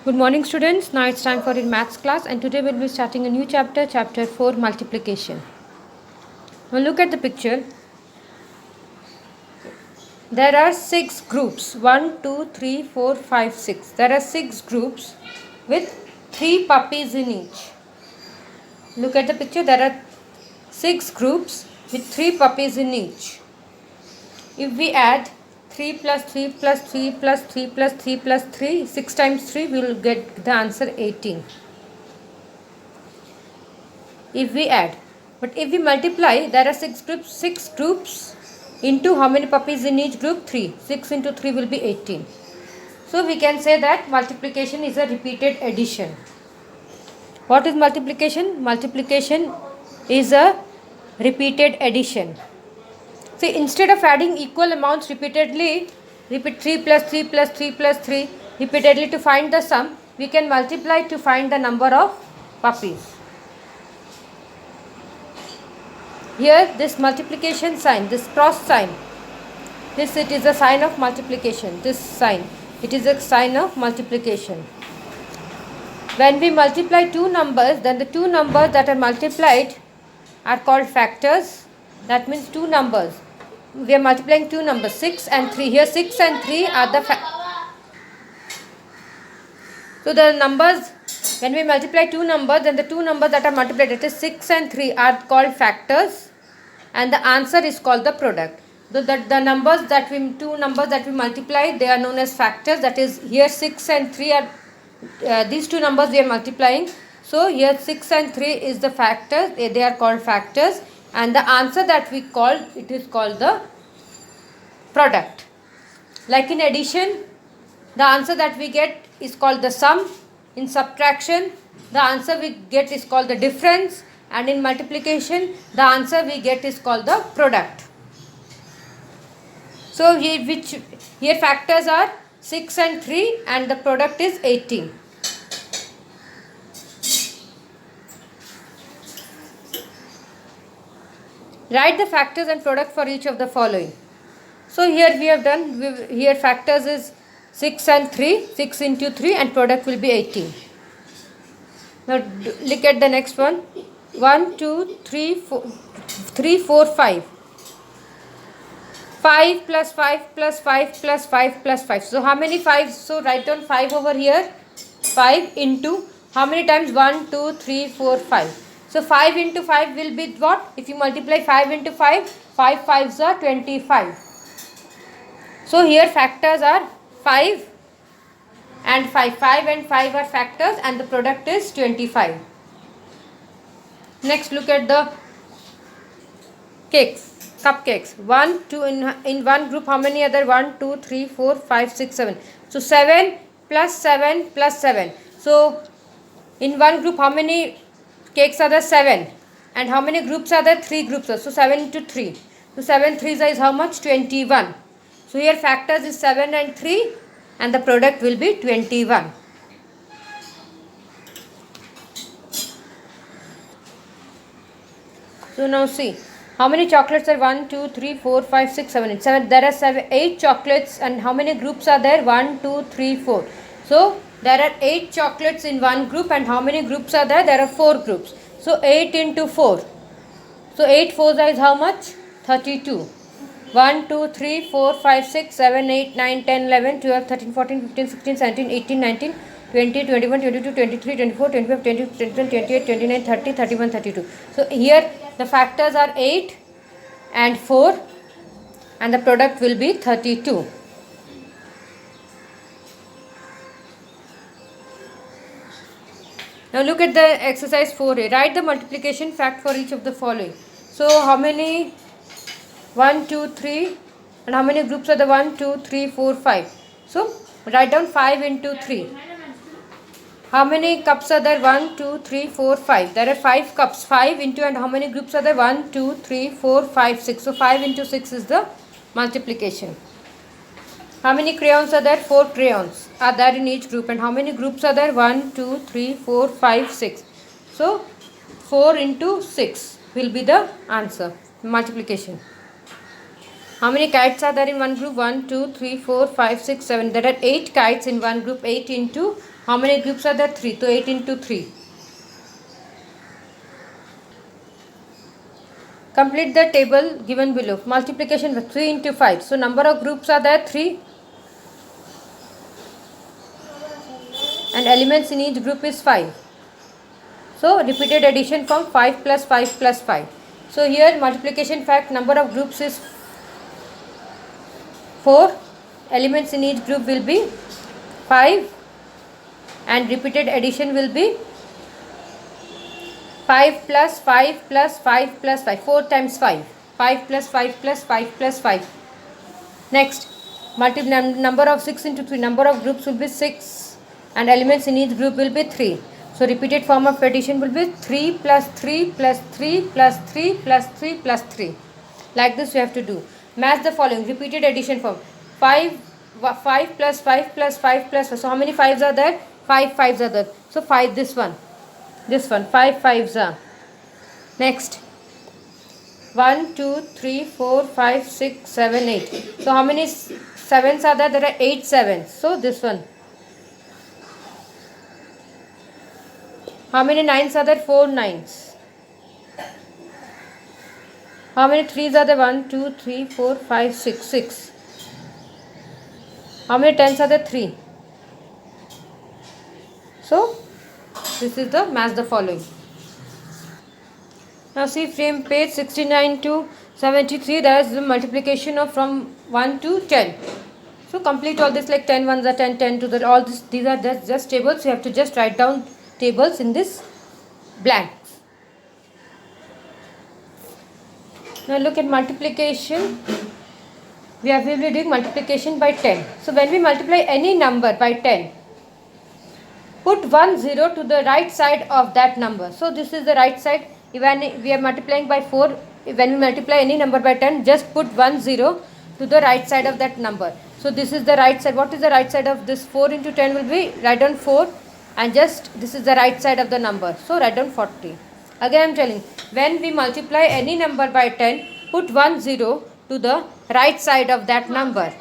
Good morning, students. Now it's time for your maths class, and today we'll be starting a new chapter, chapter 4, multiplication. Now look at the picture. There are 6 groups 1, 2, 3, 4, 5, 6. There are 6 groups with 3 puppies in each. Look at the picture. There are 6 groups with 3 puppies in each. If we add 3 plus 3 plus 3 plus 3 plus 3 plus 3, 6 times 3, we will get the answer 18. If we add, but if we multiply, there are 6 groups into how many puppies in each group? 3. 6 into 3 will be 18. So we can say that multiplication is a repeated addition. What is multiplication? Multiplication is a repeated addition. See, instead of adding equal amounts repeatedly, repeat 3 plus 3 plus 3 plus 3 repeatedly to find the sum, we can multiply to find the number of puppies. Here this multiplication sign, this cross sign, it is a sign of multiplication. This sign, it is a sign of multiplication. When we multiply two numbers, then the two numbers that are multiplied are called factors. That means two numbers. We are multiplying two numbers, 6 and 3. Here 6 and 3 are the so the numbers, when we multiply two numbers, then the two numbers that are multiplied, that is 6 and 3, are called factors, and the answer is called the product. So that the numbers that we, two numbers that we multiply, they are known as factors. That is, here 6 and 3 are these two numbers we are multiplying. So here 6 and 3 is the factors, they are called factors, and the answer that we called, it is called the product. Like in addition, the answer that we get is called the sum. In subtraction, the answer we get is called the difference, and in multiplication, the answer we get is called the product. So here factors are 6 and 3, and the product is 18. Write the factors and product for each of the following. So here we have done, here factors is 6 and 3, 6 into 3, and product will be 18. Now look at the next one. 1, 2, 3, 4, 3, 4, 5. 5 plus 5 plus 5 plus 5 plus 5. So how many 5s? So write down 5 over here. 5 into, how many times? 1, 2, 3, 4, 5. So 5 into 5 will be what? If you multiply 5 into 5, 5 5s are 25. So here factors are 5 and 5. 5 and 5 are factors, and the product is 25. Next, look at the cakes, cupcakes. 1, 2, in one group, how many other? 1, 2, 3, 4, 5, 6, 7. So 7 plus 7 plus 7. So in one group, how many cakes are there? 7. And how many groups are there? 3 groups. So 7 into 3. So 7 3s is how much? 21. So here factors is 7 and 3, and the product will be 21. So now see, how many chocolates are? 1, 2, 3, 4, 5, 6, 7, 8. 7. There are 8 chocolates, and how many groups are there? 1, 2, 3, 4. So there are 8 chocolates in one group, and how many groups are there? There are 4 groups. So 8 into 4. So 8 4s is how much? 32. 1, 2, 3, 4, 5, 6, 7, 8, 9, 10, 11, 12, 13, 14, 15, 16, 17, 18, 19, 20, 21, 22, 23, 24, 25, 26, 27, 28, 29, 30, 31, 32. So here the factors are 8 and 4, and the product will be 32. Now look at the exercise 4a. Write the multiplication fact for each of the following. So how many? 1, 2, 3, and how many groups are the 1, 2, 3, 4, 5. So write down 5 into 3. How many cups are there? 1, 2, 3, 4, 5. There are 5 cups. 5 into, and how many groups are there? 1, 2, 3, 4, 5, 6. So 5 into 6 is the multiplication. How many crayons are there? 4 crayons are there in each group. And how many groups are there? 1, 2, 3, 4, 5, 6. So 4 into 6 will be the answer, multiplication. How many kites are there in one group? 1, 2, 3, 4, 5, 6, 7. There are 8 kites in one group. 8 into, how many groups are there? 3. So 8 into 3. Complete the table given below. Multiplication with 3 into 5. So number of groups are there? 3. And elements in each group is 5. So repeated addition from 5 plus 5 plus 5. So here multiplication fact, number of groups is 4. Elements in each group will be 5. And repeated addition will be 5 plus 5 plus 5 plus 5. 4 times 5. 5 plus 5 plus 5 plus 5. Next, number of 6 into 3. Number of groups will be 6. And elements in each group will be 3. So repeated form of addition will be 3 plus 3 plus 3 plus 3 plus 3 plus 3. Like this you have to do. Match the following. Repeated addition form. 5 plus 5 plus 5 plus 5. So how many 5s are there? 5 5s are there. So 5, this one. 5 5s are. Next. 1, 2, 3, 4, 5, 6, 7, 8. So how many 7s are there? There are 8 7s. So this one. How many 9s are there? 4 9s. How many 3s are there? 1, 2, 3, 4, 5, 6, 6. How many 10s are there? 3. So this is the match the following. Now see frame page 69 to 73. There is the multiplication of from 1 to 10. So complete all this, like 10 ones are 10, 10 to the all this. These are just tables. You have to just write down tables in this blank. Now look at multiplication. We will be doing multiplication by 10. So when we multiply any number by 10, put 1 0 to the right side of that number. So this is the right side. When we are multiplying by 4, when we multiply any number by 10, just put 1 0 to the right side of that number. So this is the right side. What is the right side of this? 4 into 10 will be, write down 4, and just this is the right side of the number. So write down 40. Again I am telling, when we multiply any number by 10, put 1 0 to the right side of that number.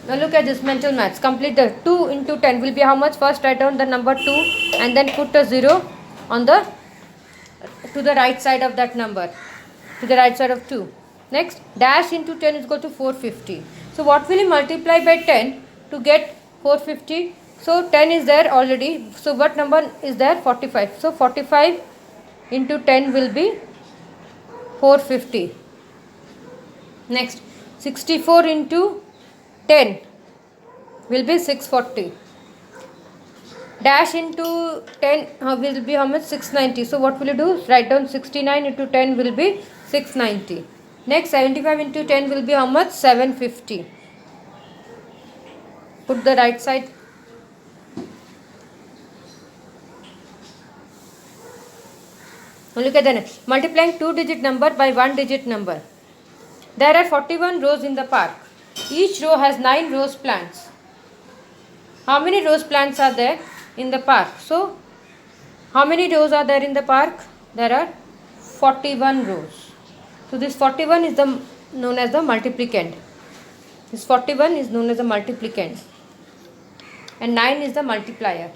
Now look at this mental maths. Complete the 2 into 10 will be how much? First write down the number 2 and then put a 0 on the to the right side of that number, to the right side of 2. Next, dash into 10 is equal to 450. So what will you multiply by 10 to get 450? So 10 is there already. So what number is there? 45. So 45 into 10 will be 450. Next, 64 into 10 will be 640. Dash into 10 will be how much? 690. So what will you do? Write down 69 into 10 will be 690. Next, 75 into 10 will be how much? 750. Put the right side. Now look at the next. Multiplying 2-digit number by 1-digit number. There are 41 rows in the park. Each row has 9 rose plants. How many rose plants are there in the park? So, how many rows are there in the park? There are 41 rows. So, this 41 is known as the multiplicand. This 41 is known as the multiplicand. And 9 is the multiplier.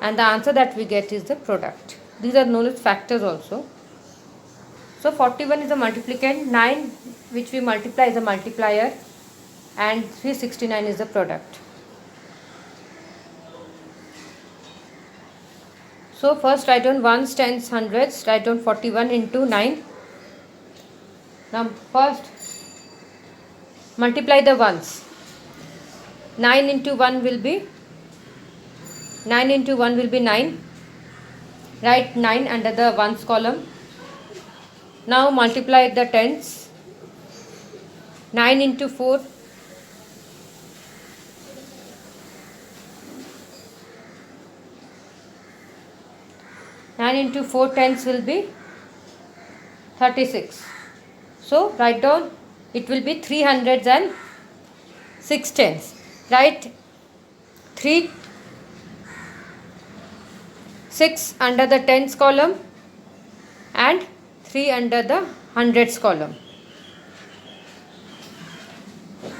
And the answer that we get is the product. These are known as factors also. So, 41 is the multiplicand, 9 which we multiply is the multiplier, and 369 is the product. So first write down ones, tens, hundreds, write down 41 into 9. Now first multiply the ones. 9 into 1 will be 9. Write 9 under the ones column. Now multiply the tens. 9 into 4. 9 into 4 tens will be 36. So write down, it will be 3 hundreds and 6 tens. Write 6 under the tens column and 3 under the hundreds column.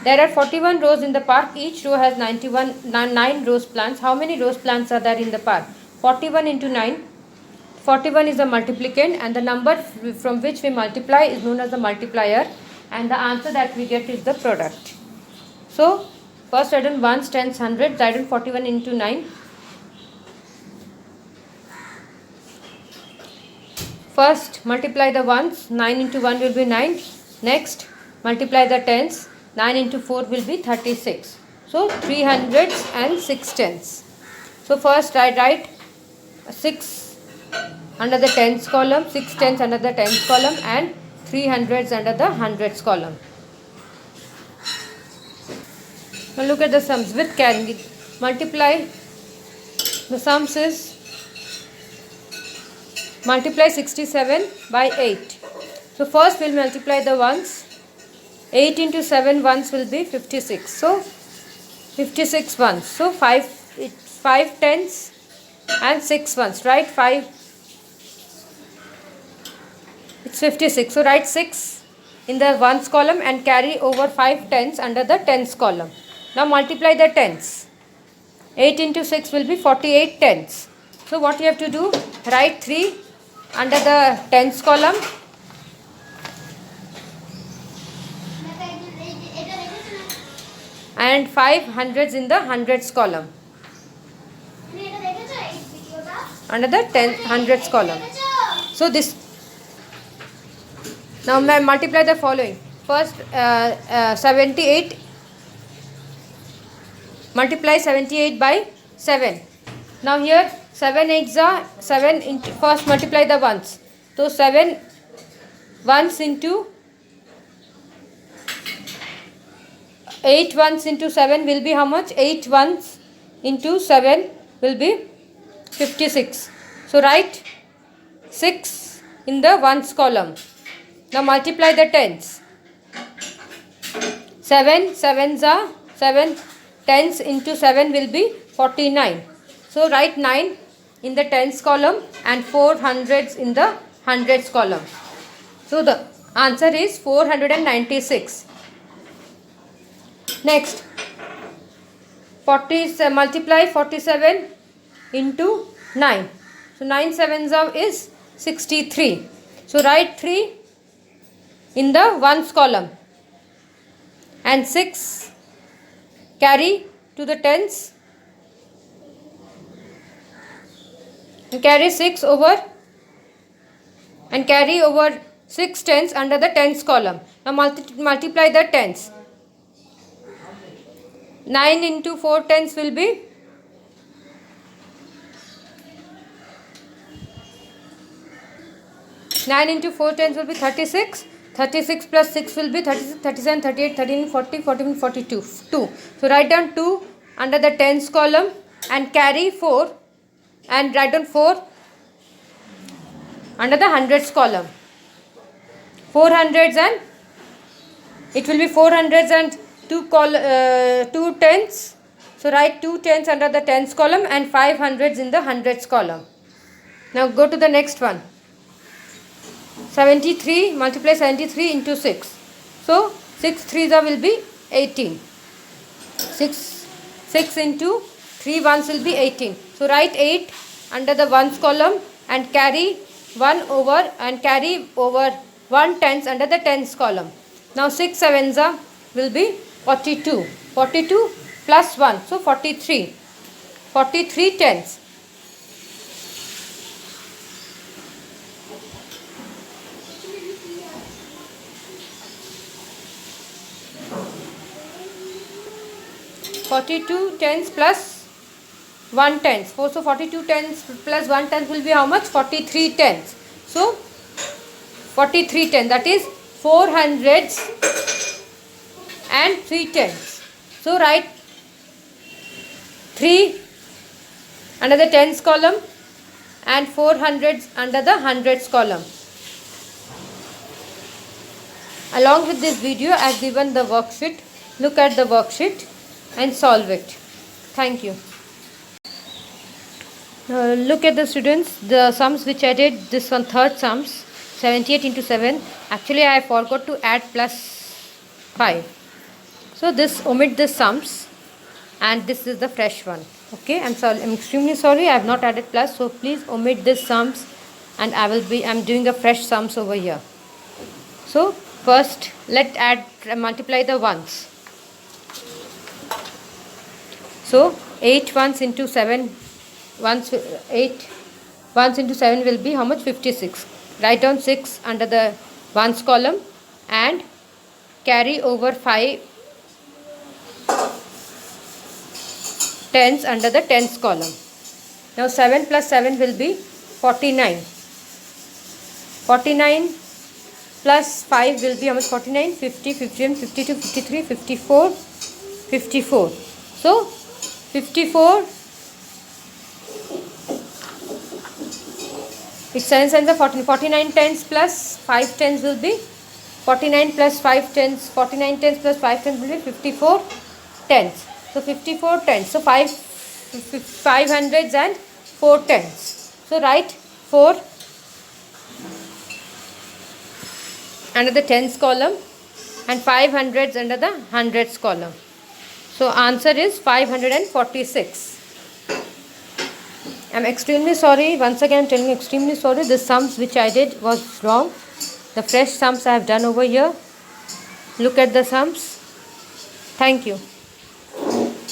There are 41 rows in the park. Each row has 9 rose plants. How many rose plants are there in the park? 41 into 9. 41 is the multiplicand, and the number from which we multiply is known as the multiplier, and the answer that we get is the product. So first write down ones, tens, hundreds. Write down 41 into 9. First multiply the ones. 9 into 1 will be 9. Next multiply the tens. 9 into 4 will be 36. So 3 hundreds and 6 tens. So first I write 6 under the tens column, 6 tens under the tens column, and 3 hundreds under the hundreds column. Now look at the sums with carrying. Multiply. The sums is multiply 67 by 8. So first we'll multiply the ones. 8 into 7 ones will be 56. So 56 ones. So 5 tens and 6 ones. Right? 5. It's 56. So write 6 in the ones column and carry over 5 tens under the tens column. Now multiply the tens. 8 into 6 will be 48 tens. So what you have to do? Write 3 under the tens column. And 5 hundreds in the hundreds column. Under the hundreds column. So this. Now multiply the following. First 78. Multiply 78 by 7. Now here 7 8s are 7 into, first multiply the ones. So 7 ones into 8 ones into 7 will be how much? 8 ones into 7 will be 56. So write 6 in the ones column. Now multiply the tens. 7 sevens are 7 tens into 7 will be 49. So write 9 in the tens column and 4 hundreds in the hundreds column. So the answer is 496. Next, multiply 47 into 9. So 9 sevens is 63. So write 3 in the ones column and 6 carry to the tens and carry 6 over and carry over 6 tens under the tens column. Now multiply the tens. 9 into 4 tens will be 9 into 4 tens will be 36. 36 plus 6 will be 36, 37, 38, 39, 40, 41, 42. 2. So write down 2 under the tens column and carry 4 and write down 4 under the hundreds column. 400s and it will be 400s and 2 tens. So write 2 tens under the tens column and 5 hundreds in the hundreds column. Now go to the next one. 73, multiply 73 into 6. So 6 threes will be 18. 6 into 3 ones will be 18. So write 8 under the ones column and carry 1 over and carry over 1 tens under the tens column. Now 6 sevens will be 42. 42 plus 1. So 43. 43 tens. (42 tens plus 1 tens). So 42 tens plus 1 tens will be how much? 43 tens. So 43 tens, that is 4 hundreds and 3 tens. So write 3 under the tens column and 4 hundreds under the hundreds column. Along with this video I have given the worksheet. Look at the worksheet and solve it. Thank you. Look at the students, the sums which I did. This one, third sums, 78 into 7. Actually I forgot to add plus 5. So this, omit the sums, and this is the fresh one. Okay, I'm sorry, I'm extremely sorry, I have not added plus, so please omit this sums, and I'm doing a fresh sums over here. So first let multiply the ones. So 8 ones into 7 ones, 8 ones into 7 will be how much? 56. Write down 6 under the ones column and carry over 5 tens under the tens column. Now 7 plus 7 will be 49. 49 plus 5 will be how much? 49, 50, 51, 52, 53, 54, 54. So 54, it's 7 cents of 49 tens plus 5 tens will be 49 plus 5 tens, 49 tens plus 5 tens will be 54 tens. So 54 tens. So 500s and 4 tens. So write 4 under the tens column and 500s under the hundreds column. So answer is 546. I'm extremely sorry. Once again I'm telling you, extremely sorry. The sums which I did was wrong. The fresh sums I have done over here. Look at the sums. Thank you.